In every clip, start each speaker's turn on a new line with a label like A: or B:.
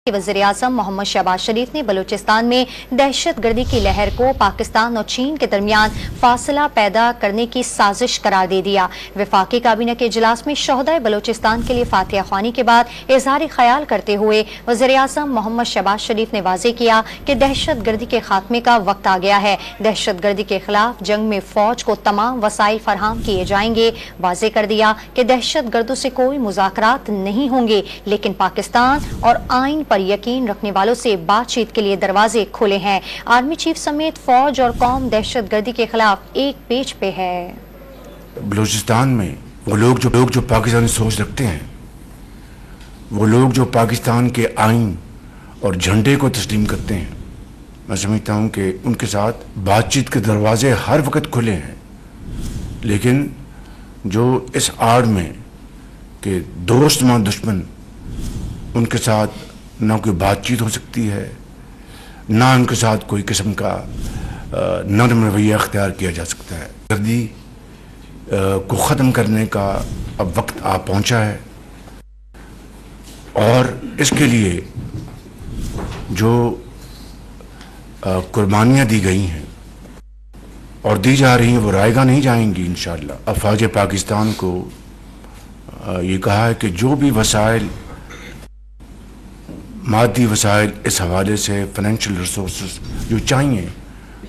A: वज़ीर आज़म मोहम्मद शहबाज शरीफ ने बलूचिस्तान में दहशत गर्दी की लहर को पाकिस्तान और चीन के दरमियान फासला पैदा करने की साजिश करार दे दिया। वफाकी काबीना के इजलास में शोहदाए बलूचिस्तान के लिए फातिहा ख्वानी के बाद इज़हार ख्याल करते हुए वज़ीर आज़म मोहम्मद शहबाज शरीफ ने वाज़ेह किया कि दहशत गर्दी के खात्मे का वक्त आ गया है। दहशत गर्दी के खिलाफ जंग में फौज को तमाम वसाइल फराहम किए जाएंगे। वाज़ेह कर दिया कि दहशत गर्दों से कोई मुज़ाकरात नहीं होंगे, लेकिन पाकिस्तान और आइन पर यकीन रखने वालों से बातचीत के लिए दरवाजे खुले हैं। आर्मी चीफ समेत फौज और कौम दहशत गर्दी के खिलाफ एक पेज पे है।
B: बलूचिस्तान में वो लोग जो पाकिस्तानी सोच रखते हैं, वो लोग जो पाकिस्तान के आइन और झंडे को तस्लीम करते हैं, मैं समझता हूँ कि उनके साथ बातचीत के दरवाजे हर वक्त खुले हैं। लेकिन जो इस आड़ में कि दोस्त मां दुश्मन, उनके साथ ना कोई बातचीत हो सकती है, ना उनके साथ कोई किस्म का नरम रवैया अख्तियार किया जा सकता है। गर्दी को ख़त्म करने का अब वक्त आ पहुंचा है और इसके लिए जो कुर्बानियाँ दी गई हैं और दी जा रही हैं वो रायगा नहीं जाएंगी इंशाअल्लाह। अफवाज पाकिस्तान को ये कहा है कि जो भी वसाइल, मादी वसाइल इस हवाले से फाइनेंशियल रिसोर्स जो चाहिए,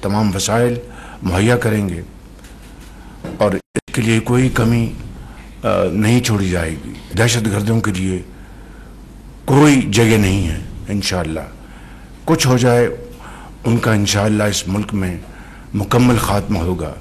B: तमाम वसाइल मुहैया करेंगे और इसके लिए कोई कमी नहीं छोड़ी जाएगी। दहशत गर्दों के लिए कोई जगह नहीं है इंशाअल्लाह। कुछ हो जाए, उनका इंशाअल्लाह इस मुल्क में मुकम्मल खात्मा होगा।